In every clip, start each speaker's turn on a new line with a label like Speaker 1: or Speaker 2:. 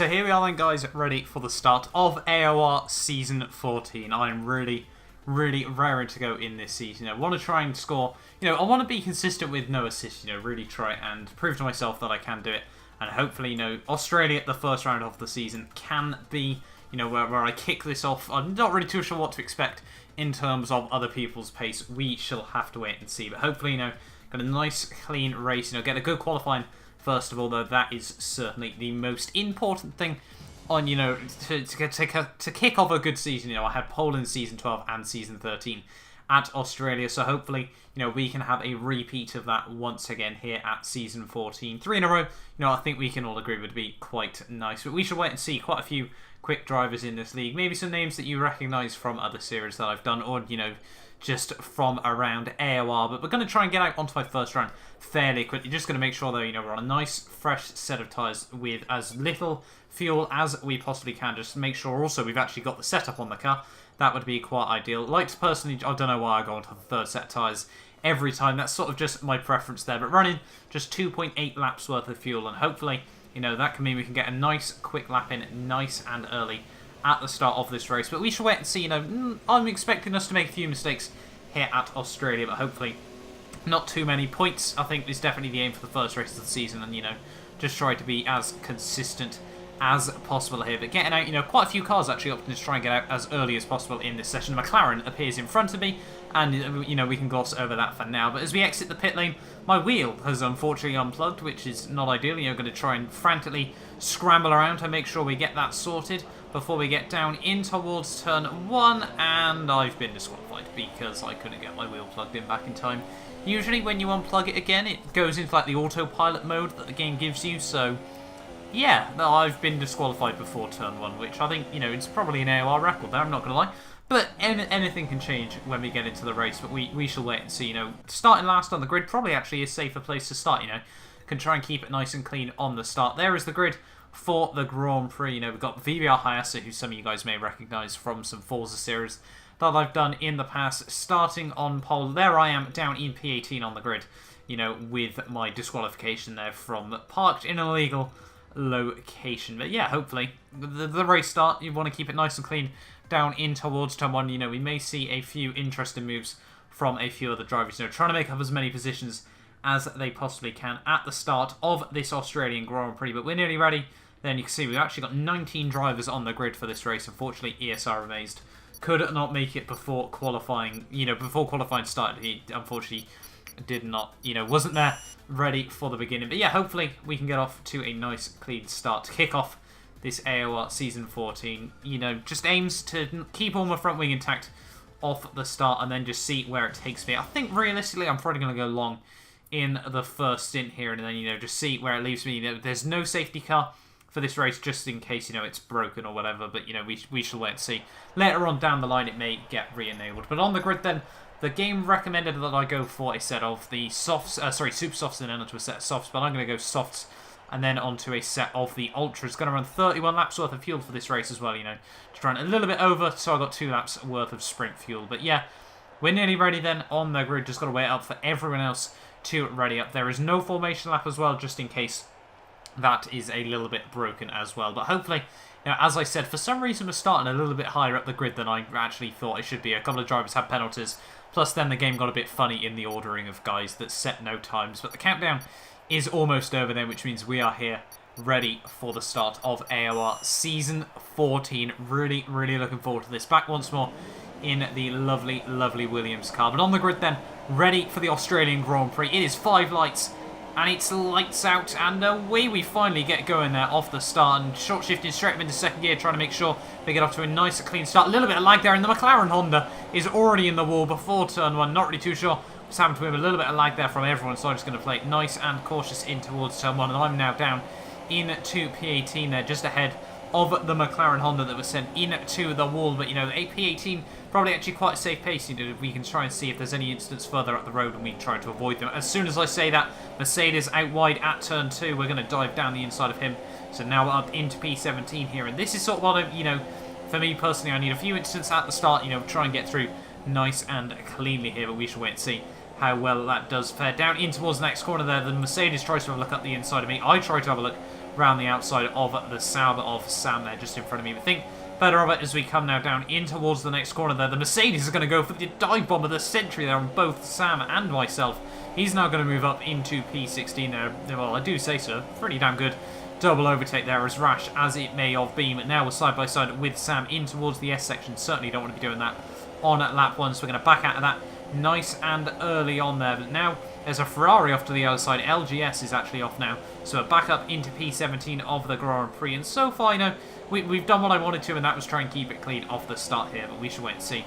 Speaker 1: so here we are then, guys, ready for the start of AOR Season 14. I'm really raring to go in this season. I want to try and score, I want to be consistent with no assists, really try and prove to myself that I can do it. And hopefully, Australia at the first round of the season can be, where I kick this off. I'm not really too sure what to expect in terms of other people's pace. We shall have to wait and see. But hopefully, got a nice, clean race, get a good qualifying first of all, though that is certainly the most important thing on, to kick off a good season. I had pole in Season 12 and Season 13 at Australia, so hopefully, we can have a repeat of that once again here at Season 14. 3 in a row, I think we can all agree would be quite nice. But we shall wait and see. Quite a few quick drivers in this league. Maybe some names that you recognise from other series that I've done, or, just from around AOR. But we're going to try and get out onto my first round fairly quickly. Just going to make sure, though, we're on a nice, fresh set of tyres with as little fuel as we possibly can. Just make sure also we've actually got the setup on the car. That would be quite ideal. Like to personally, I don't know why I go onto the third set of tyres every time. That's sort of just my preference there. But running just 2.8 laps worth of fuel, and hopefully, that can mean we can get a nice quick lap in, nice and early at the start of this race. But we shall wait and see. I'm expecting us to make a few mistakes here at Australia, but hopefully not too many points. I think is definitely the aim for the first race of the season, and just try to be as consistent as possible here. But getting out, quite a few cars actually opting to try and get out as early as possible in this session. McLaren appears in front of me, and we can gloss over that for now. But as we exit the pit lane, my wheel has unfortunately unplugged, which is not ideal. Going to try and frantically scramble around to make sure we get that sorted before we get down in towards turn 1, and I've been disqualified because I couldn't get my wheel plugged in back in time. Usually when you unplug it again, it goes into like the autopilot mode that the game gives you, so yeah, I've been disqualified before turn 1, which I think, it's probably an AOR record there, I'm not going to lie. But anything can change when we get into the race, but we shall wait and see. Starting last on the grid probably actually a safer place to start, Can try and keep it nice and clean on the start. There is the grid for the Grand Prix. We've got VBR Hayase, who some of you guys may recognise from some Forza series that I've done in the past. Starting on pole, there I am down in P18 on the grid, with my disqualification there from parked in an illegal location. But yeah, hopefully the race start, you want to keep it nice and clean down in towards turn 1. We may see a few interesting moves from a few other drivers, trying to make up as many positions as they possibly can at the start of this Australian Grand Prix. But we're nearly ready. Then you can see we've actually got 19 drivers on the grid for this race. Unfortunately, ESR Amazed could not make it before qualifying. Before qualifying started, he unfortunately did not, wasn't there ready for the beginning. But yeah, hopefully we can get off to a nice clean start to kick off this AOR Season 14. Just aims to keep all my front wing intact off the start and then just see where it takes me. I think realistically I'm probably going to go long in the first stint here, and then, just see where it leaves me. There's no safety car for this race, just in case, it's broken or whatever, but, we shall wait and see. Later on down the line, it may get re-enabled. But on the grid then, the game recommended that I go for a set of the softs, super softs and then onto a set of softs, but I'm going to go softs and then onto a set of the ultras. Going to run 31 laps worth of fuel for this race as well, to run a little bit over, so I got 2 laps worth of sprint fuel. But yeah, we're nearly ready then on the grid, just got to wait up for everyone else to ready up. There is no formation lap as well, just in case that is a little bit broken as well. But hopefully, as I said, for some reason we're starting a little bit higher up the grid than I actually thought it should be. A couple of drivers had penalties, plus then the game got a bit funny in the ordering of guys that set no times. But the countdown is almost over then, which means we are here ready for the start of AOR Season 14. Really looking forward to this. Back once more in the lovely Williams car. But on the grid then, ready for the Australian Grand Prix. It is 5 lights, and it's lights out, and away we finally get going there off the start, and short shifting straight up into second gear, trying to make sure we get off to a nice clean start. A little bit of lag there, and the McLaren Honda is already in the wall before turn 1. Not really too sure what's happened to him. A little bit of lag there from everyone, so I'm just going to play it nice and cautious in towards turn 1, and I'm now down into P18 there, just ahead of the McLaren Honda that was sent into the wall. But, a P18 probably actually quite a safe pace. We can try and see if there's any incidents further up the road and we try to avoid them. As soon as I say that, Mercedes out wide at turn 2. We're going to dive down the inside of him. So now we're up into P17 here. And this is sort of what for me personally, I need a few incidents at the start, try and get through nice and cleanly here. But we shall wait and see how well that does fare. Down in towards the next corner there, the Mercedes tries to have a look up the inside of me. I try to have a look around the outside of the Sauber of Sam there, just in front of me. But think better of it as we come now down in towards the next corner there. The Mercedes is going to go for the dive bomb of the century there on both Sam and myself. He's now going to move up into P16 there. Well, I do say so. Pretty damn good double overtake there, as rash as it may have been. But now we're side by side with Sam in towards the S section. Certainly don't want to be doing that on lap 1, so we're going to back out of that nice and early on there. But now there's a Ferrari off to the other side. LGS is actually off now, so we're back up into P17 of the Grand Prix. And so far, you know, we've done what I wanted to, and that was try and keep it clean off the start here. But we should wait and see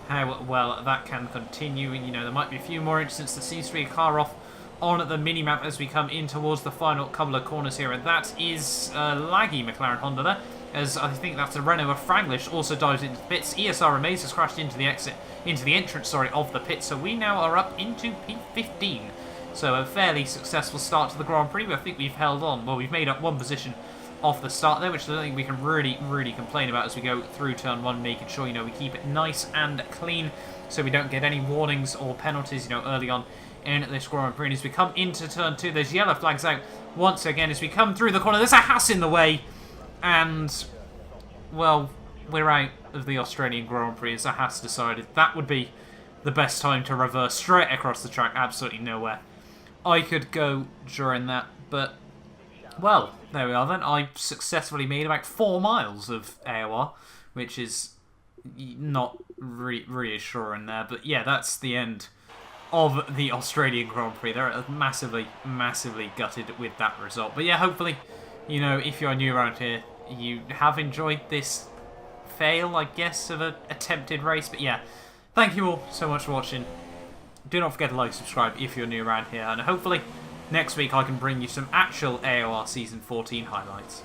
Speaker 1: how well that can continue. And, you know, there might be a few more instances that seems to be a car off on the mini-map as we come in towards the final couple of corners here. And that is laggy McLaren Honda there, as I think that's a Renault of Franglish also dives into the pits. ESR Amaze has crashed into the entrance of the pit, so we now are up into P15. So a fairly successful start to the Grand Prix, but I think we've held on. Well, we've made up one position off the start there, which I don't think we can really complain about as we go through turn 1, making sure, you know, we keep it nice and clean so we don't get any warnings or penalties, you know, early on in this Grand Prix. And as we come into turn 2, there's yellow flags out once again as we come through the corner. There's a Haas in the way, and, well, we're out of the Australian Grand Prix as the Haas decided that would be the best time to reverse straight across the track. Absolutely nowhere I could go during that, but, well, there we are then. I successfully made about 4 miles of AOR, which is not reassuring there. But yeah, that's the end of the Australian Grand Prix. They're massively gutted with that result. But yeah, hopefully, you know, if you're new around here, you have enjoyed this fail, I guess, of an attempted race. But yeah, thank you all so much for watching. Do not forget to like, subscribe if you're new around here, and hopefully next week I can bring you some actual AOR Season 14 highlights.